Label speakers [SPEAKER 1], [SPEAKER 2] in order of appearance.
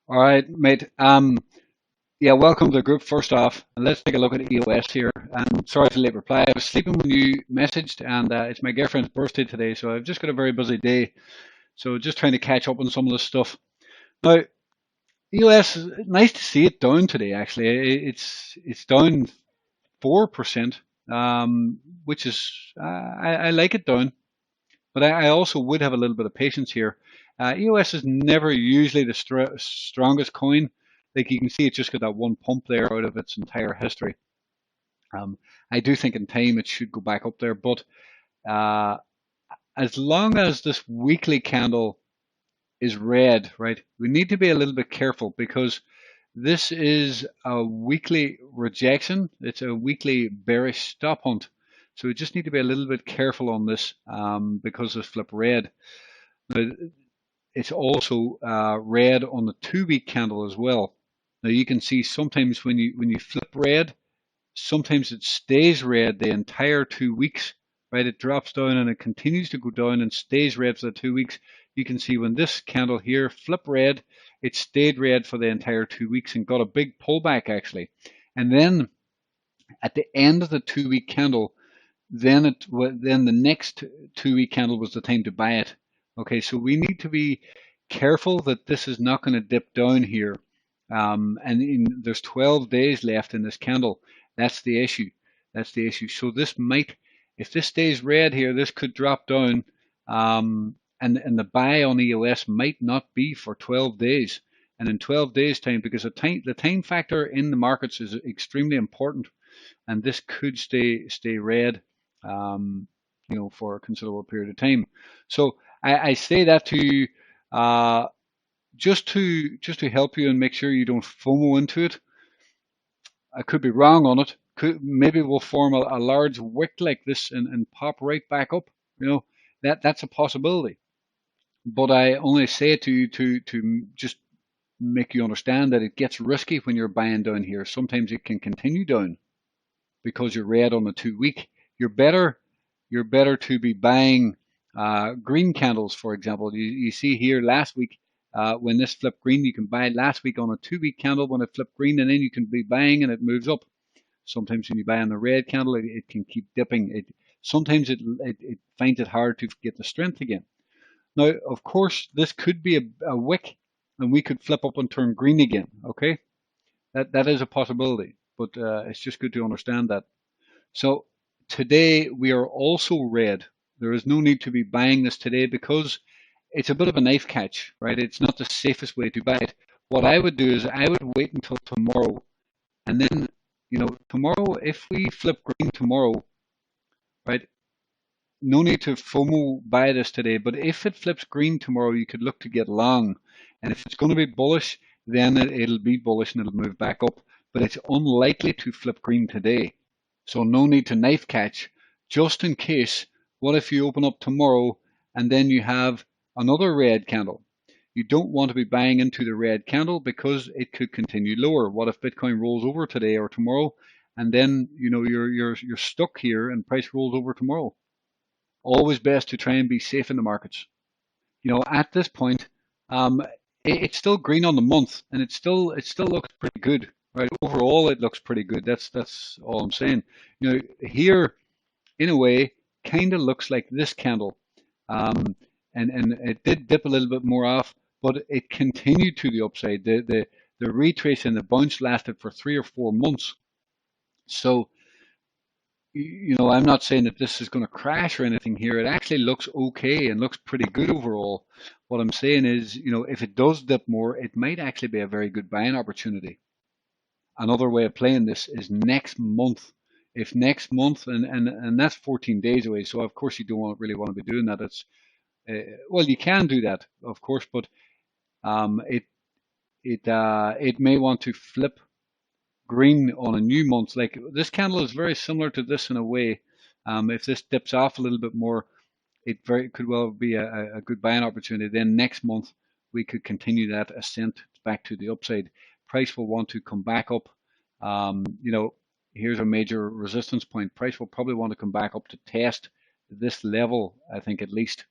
[SPEAKER 1] All right, mate. Yeah, welcome to the group first off. And let's take a look at EOS here. And sorry for the late reply. I was sleeping when you messaged, and it's my girlfriend's birthday today, so I've just got a very busy day. So just trying to catch up on some of this stuff. Now, EOS, nice to see it down today. Actually, it's down 4%, which is I like it down, but I also would have a little bit of patience here. EOS is never usually the strongest coin. Like you can see, it's just got that one pump there out of its entire history. Um, I do think in time it should go back up there, but uh, as long as this weekly candle is red, right, we need to be a little bit careful because this is a weekly rejection. It's a weekly bearish stop hunt. So we just need to be a little bit careful on this because it's flip red. Now, it's also red on the 2-week candle as well. Now you can see sometimes when you flip red, sometimes it stays red the entire 2 weeks, right? It drops down and it continues to go down and stays red for the 2 weeks. You can see when this candle here flip red, it stayed red for the entire 2 weeks and got a big pullback actually. And then at the end of the 2-week candle, then the next 2-week candle was the time to buy it. Okay, so we need to be careful that this is not going to dip down here. There's 12 days left in this candle. That's the issue. That's the issue. So this might, if this stays red here, this could drop down. And the buy on EOS might not be for 12 days. And in 12 days time, because the time factor in the markets is extremely important, and this could stay red, for a considerable period of time. So I say that to you, just to help you and make sure you don't FOMO into it. I could be wrong on it. Maybe we'll form a large wick like this and pop right back up. That's a possibility. But I only say it to you to just make you understand that it gets risky when you're buying down here. Sometimes it can continue down because you're red on the 2-week. You're better to be buying green candles, for example. You see here last week when this flipped green, you can buy last week on a 2-week candle when it flipped green, and then you can be buying and it moves up. Sometimes when you buy on the red candle, it can keep dipping. Sometimes it finds it hard to get the strength again. Now, of course, this could be a wick, and we could flip up and turn green again. Okay, that is a possibility, but it's just good to understand that. So today we are also red. There is no need to be buying this today because it's a bit of a knife catch, right? It's not the safest way to buy it. What I would do is I would wait until tomorrow, and then tomorrow, if we flip green tomorrow, right? No need to FOMO buy this today, but if it flips green tomorrow, you could look to get long. And if it's going to be bullish, then it'll be bullish and it'll move back up. But it's unlikely to flip green today. So no need to knife catch. Just in case, what if you open up tomorrow and then you have another red candle? You don't want to be buying into the red candle because it could continue lower. What if Bitcoin rolls over today or tomorrow, and then you're stuck here and price rolls over tomorrow? Always best to try and be safe in the markets. At this point, it's still green on the month, and it still looks pretty good, right? Overall, it looks pretty good. That's all I'm saying. Here, in a way, kind of looks like this candle, and it did dip a little bit more off, but it continued to the upside. The retrace and the bounce lasted for 3 or 4 months. So I'm not saying that this is going to crash or anything here. It actually looks okay and looks pretty good overall. What I'm saying is, if it does dip more, it might actually be a very good buying opportunity. Another way of playing this is next month. If next month, and that's 14 days away, so of course you don't really want to be doing that. It's well, you can do that, of course, but it may want to flip green on a new month. Like this candle is very similar to this in a way. If this dips off a little bit more, it could well be a good buying opportunity. Then next month we could continue that ascent back to the upside. Price will want to come back up. Here's a major resistance point. Price will probably want to come back up to test this level, I think, at least.